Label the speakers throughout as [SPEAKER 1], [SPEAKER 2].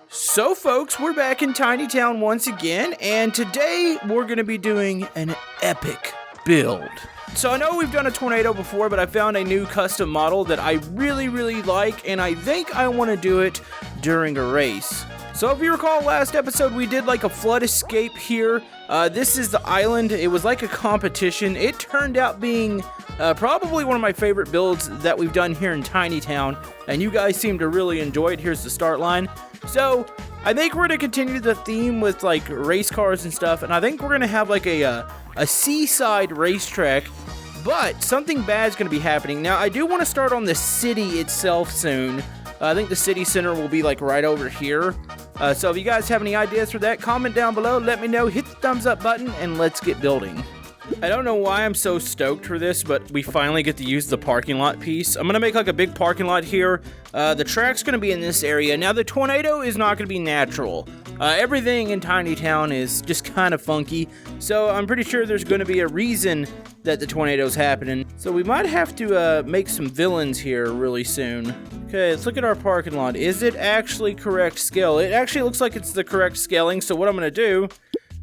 [SPEAKER 1] So folks, we're back in Tiny Town once again, and today we're going to be doing an epic build. So I know we've done a tornado before, but I found a new custom model that I really like, and I think I want to do it during a race. So if you recall last episode, we did like a flood escape here. This is the island. It was like a competition. It turned out being probably one of my favorite builds that we've done here in Tiny Town, and you guys seem to really enjoy it. Here's the start line. So I think we're going to continue the theme with like race cars and stuff, and I think we're going to have like a seaside racetrack, but something bad is going to be happening. Now I do want to start on the city itself soon. I think the city center will be like right over here. So if you guys have any ideas for that, comment down below, let me know, hit the thumbs up button, and let's get building. I don't know why I'm so stoked for this, but we finally get to use the parking lot piece. I'm going to make like a big parking lot here. The track's going to be in this area. Now the tornado is not going to be natural. Everything in Tiny Town is just kind of funky, so I'm pretty sure there's going to be a reason that the tornado's happening. So we might have to make some villains here really soon. Okay, let's look at our parking lot. Is it actually correct scale? It actually looks like it's the correct scaling, so what I'm going to do,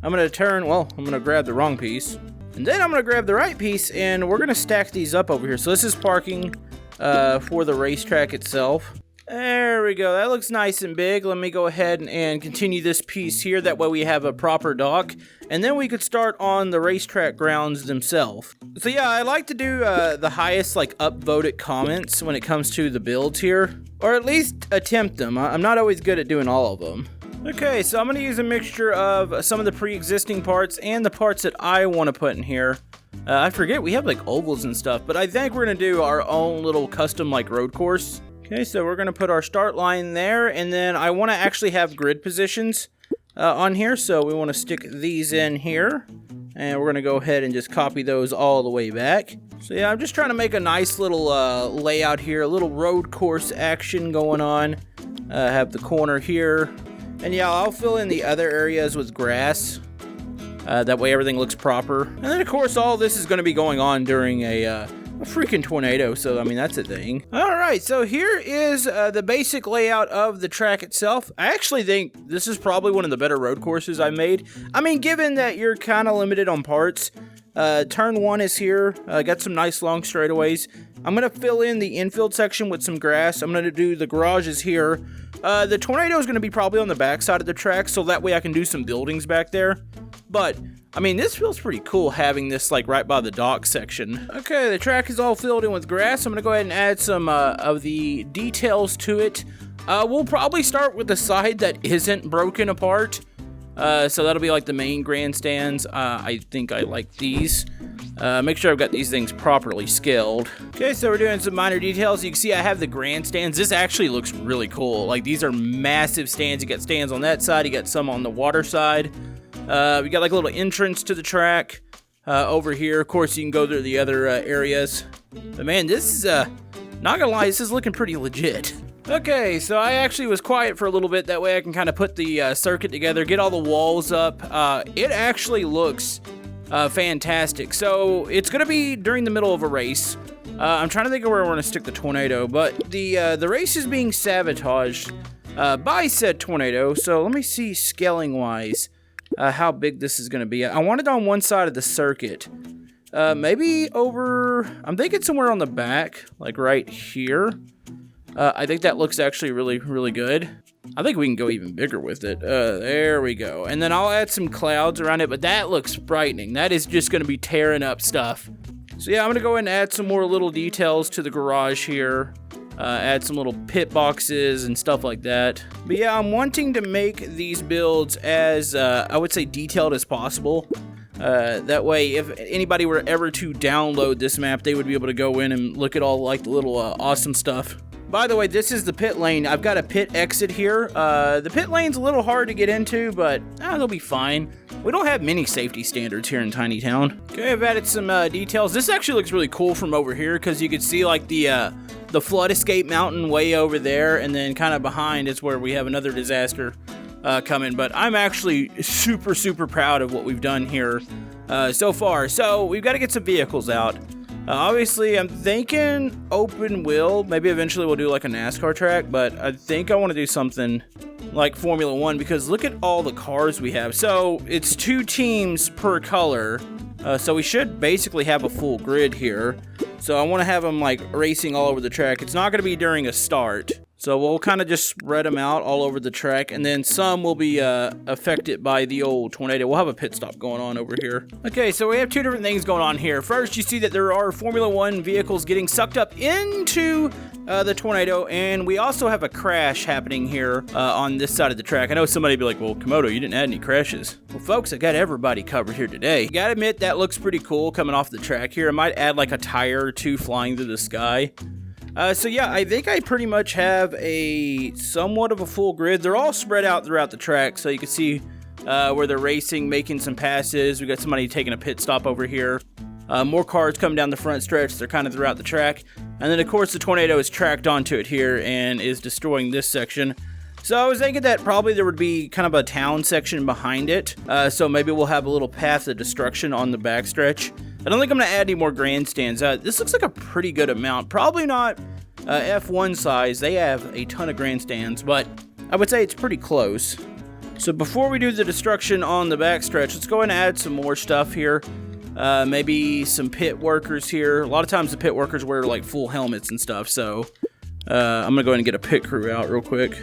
[SPEAKER 1] I'm going to grab the wrong piece. And then I'm going to grab the right piece, and we're going to stack these up over here. So this is parking for the racetrack itself. There we go. That looks nice and big. Let me go ahead and continue this piece here. That way we have a proper dock. And then we could start on the racetrack grounds themselves. So yeah, I like to do the highest like upvoted comments when it comes to the builds here. Or at least attempt them. I'm not always good at doing all of them. Okay, so I'm going to use a mixture of some of the pre-existing parts and the parts that I want to put in here. I forget, we have like ovals and stuff, but I think we're going to do our own little custom like road course. Okay, so we're going to put our start line there, and then I want to actually have grid positions on here, so we want to stick these in here. And we're going to go ahead and just copy those all the way back. So yeah, I'm just trying to make a nice little layout here, a little road course action going on. Have the corner here. And yeah, I'll fill in the other areas with grass. That way everything looks proper. And then of course all this is going to be going on during a freaking tornado, so I mean that's a thing. Alright, so here is the basic layout of the track itself. I actually think this is probably one of the better road courses I made. I mean, given that you're kind of limited on parts. Turn 1 is here. Got some nice long straightaways. I'm going to fill in the infield section with some grass. I'm going to do the garages here. The tornado is going to be probably on the back side of the track, so that way I can do some buildings back there. But, I mean, this feels pretty cool having this, like, right by the dock section. Okay, the track is all filled in with grass. I'm going to go ahead and add some of the details to it. We'll probably start with the side that isn't broken apart. So that'll be like the main grandstands. I think I like these. Make sure I've got these things properly scaled. Okay, so we're doing some minor details. You can see I have the grandstands. This actually looks really cool. Like, these are massive stands. You got stands on that side. You got some on the water side. We got like a little entrance to the track over here. Of course, you can go through the other areas. But man, this is, not gonna lie, this is looking pretty legit. Okay, so I actually was quiet for a little bit. That way I can kind of put the circuit together, get all the walls up. It actually looks fantastic. So it's going to be during the middle of a race. I'm trying to think of where I want to stick the tornado, but the race is being sabotaged by said tornado. So let me see scaling-wise how big this is going to be. I want it on one side of the circuit. Maybe over, I'm thinking somewhere on the back, like right here. I think that looks actually really good. I think we can go even bigger with it. There we go. And then I'll add some clouds around it, but that looks frightening. That is just going to be tearing up stuff. So yeah, I'm going to go ahead and add some more little details to the garage here. Add some little pit boxes and stuff like that. But yeah, I'm wanting to make these builds as, I would say, detailed as possible. That way, if anybody were ever to download this map, they would be able to go in and look at all like the little awesome stuff. By the way, this is the pit lane. I've got a pit exit here. The pit lane's a little hard to get into, but they'll be fine. We don't have many safety standards here in Tiny Town. Okay, I've added some details. This actually looks really cool from over here because you can see like the flood escape mountain way over there, and then kind of behind is where we have another disaster coming. But I'm actually super proud of what we've done here so far. So we've got to get some vehicles out. Obviously, I'm thinking open wheel. Maybe eventually we'll do like a NASCAR track, but I think I want to do something like Formula 1 because look at all the cars we have. So it's 2 teams per color. So we should basically have a full grid here. So I want to have them like racing all over the track. It's not going to be during a start. So we'll kind of just spread them out all over the track, and then some will be affected by the old tornado. We'll have a pit stop going on over here. Okay, so we have 2 different things going on here. First, you see that there are Formula 1 vehicles getting sucked up into the tornado, and we also have a crash happening here on this side of the track. I know somebody will be like, well, Camodo, you didn't add any crashes. Well, folks, I got everybody covered here today. Gotta admit, that looks pretty cool coming off the track here. I might add like a tire or 2 flying through the sky. So yeah, I think I pretty much have a somewhat of a full grid. They're all spread out throughout the track, so you can see where they're racing, making some passes. We got somebody taking a pit stop over here. More cars come down the front stretch. They're kind of throughout the track. And then, of course, the tornado is tracked onto it here and is destroying this section. So I was thinking that probably there would be kind of a town section behind it. So maybe we'll have a little path of destruction on the backstretch. I don't think I'm going to add any more grandstands. This looks like a pretty good amount. Probably not F1 size. They have a ton of grandstands, but I would say it's pretty close. So before we do the destruction on the backstretch, let's go and add some more stuff here. Maybe some pit workers here. A lot of times the pit workers wear like full helmets and stuff, so I'm going to go ahead and get a pit crew out real quick.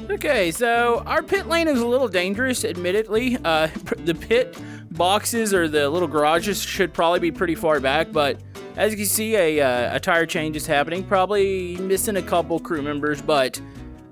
[SPEAKER 1] Okay, so our pit lane is a little dangerous, admittedly. The pit boxes or the little garages should probably be pretty far back, but as you can see, a tire change is happening. Probably missing a couple crew members, but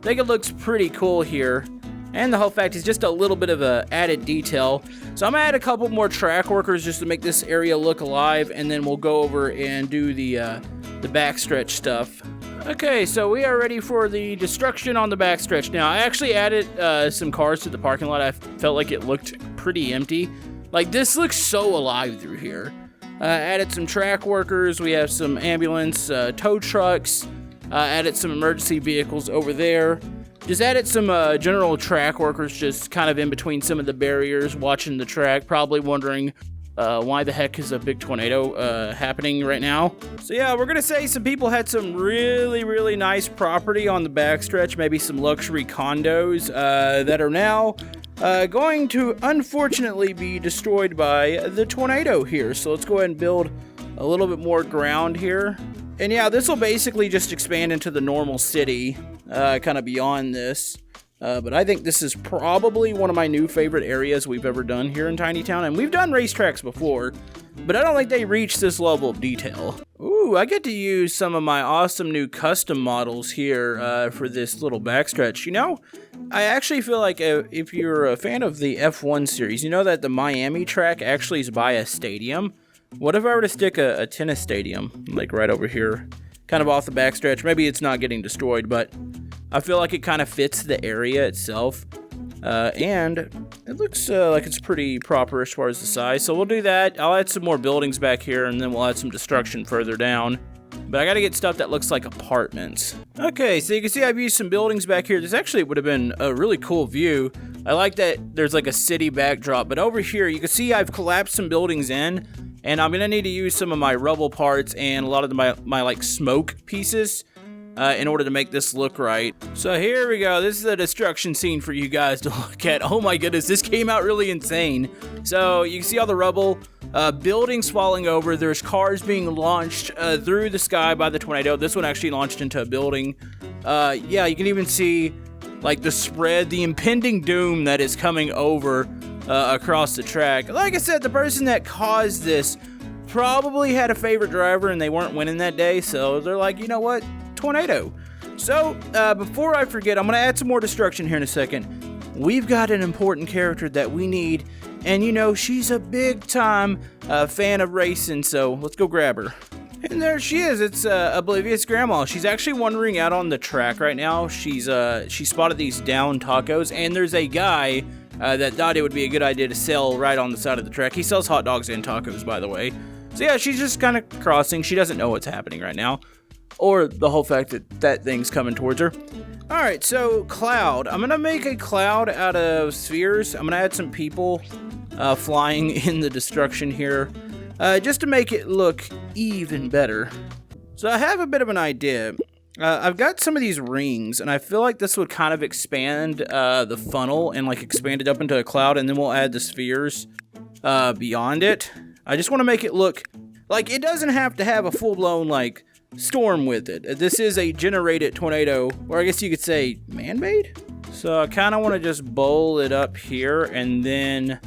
[SPEAKER 1] I think it looks pretty cool here. And the whole fact is just a little bit of a added detail. So I'm gonna add a couple more track workers just to make this area look alive, and then we'll go over and do the backstretch stuff. Okay, so we are ready for the destruction on the backstretch. Now, I actually added some cars to the parking lot. I felt like it looked pretty empty. Like, this looks so alive through here. Added some track workers. We have some ambulance, tow trucks. Added some emergency vehicles over there. Just added some general track workers just kind of in between some of the barriers watching the track, probably wondering why the heck is a big tornado happening right now. So yeah, we're going to say some people had some really, really nice property on the backstretch, maybe some luxury condos that are now going to unfortunately be destroyed by the tornado here. So let's go ahead and build a little bit more ground here. And yeah, this will basically just expand into the normal city, kind of beyond this. But I think this is probably one of my new favorite areas we've ever done here in Tiny Town. And we've done racetracks before, but I don't think they reach this level of detail. Ooh, I get to use some of my awesome new custom models here for this little backstretch. You know, I actually feel like if you're a fan of the F1 series, you know that the Miami track actually is by a stadium. What if I were to stick a tennis stadium, like right over here, kind of off the backstretch? Maybe it's not getting destroyed, but I feel like it kind of fits the area itself. And it looks like it's pretty proper as far as the size. So we'll do that. I'll add some more buildings back here, and then we'll add some destruction further down. But I gotta get stuff that looks like apartments. Okay, so you can see I've used some buildings back here. This actually would have been a really cool view. I like that there's like a city backdrop, but over here you can see I've collapsed some buildings in, and I'm gonna need to use some of my rubble parts and a lot of my like smoke pieces in order to make this look right. So here we go. This is a destruction scene for you guys to look at. Oh my goodness, this came out really insane. So you can see all the rubble, buildings falling over. There's cars being launched through the sky by the tornado. This one actually launched into a building. Yeah, you can even see like the spread, the impending doom that is coming over across the track. Like I said, the person that caused this probably had a favorite driver and they weren't winning that day, so they're like, you know what, tornado. So before I forget, I'm gonna add some more destruction here in a second. We've got an important character that we need, and you know, she's a big time fan of racing, so let's go grab her. And there she is. It's Oblivious Grandma. She's actually wandering out on the track right now. She spotted these down tacos, and there's a guy that thought it would be a good idea to sell right on the side of the track. He sells hot dogs and tacos, by the way. So yeah, she's just kind of crossing. She doesn't know what's happening right now, or the whole fact that that thing's coming towards her. All right, so cloud. I'm gonna make a cloud out of spheres. I'm gonna add some people flying in the destruction here, just to make it look even better. So I have a bit of an idea. I've got some of these rings, and I feel like this would kind of expand the funnel and like expand it up into a cloud, and then we'll add the spheres beyond it. I just want to make it look like it doesn't have to have a full-blown like storm with it. This is a generated tornado, or I guess you could say man-made. So I kind of want to just bowl it up here, and then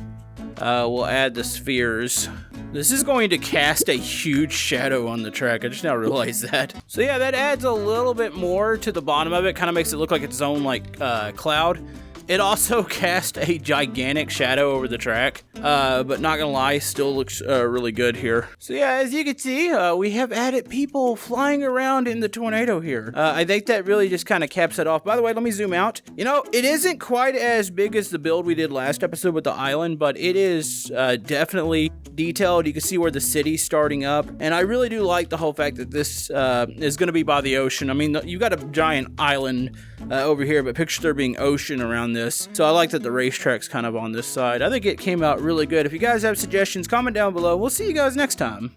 [SPEAKER 1] we'll add the spheres. This is going to cast a huge shadow on the track. I just now realized that. So yeah, that adds a little bit more to the bottom of it. Kind of makes it look like its own like cloud. It also cast a gigantic shadow over the track, but not gonna lie, still looks really good here. So yeah, as you can see, we have added people flying around in the tornado here. I think that really just kind of caps it off. By the way, let me zoom out. You know, it isn't quite as big as the build we did last episode with the island, but it is definitely detailed. You can see where the city's starting up, and I really do like the whole fact that this is gonna be by the ocean. I mean, you got a giant island over here, but picture there being ocean around this. So I like that the racetrack's kind of on this side. I think it came out really good. If you guys have suggestions, comment down below. We'll see you guys next time.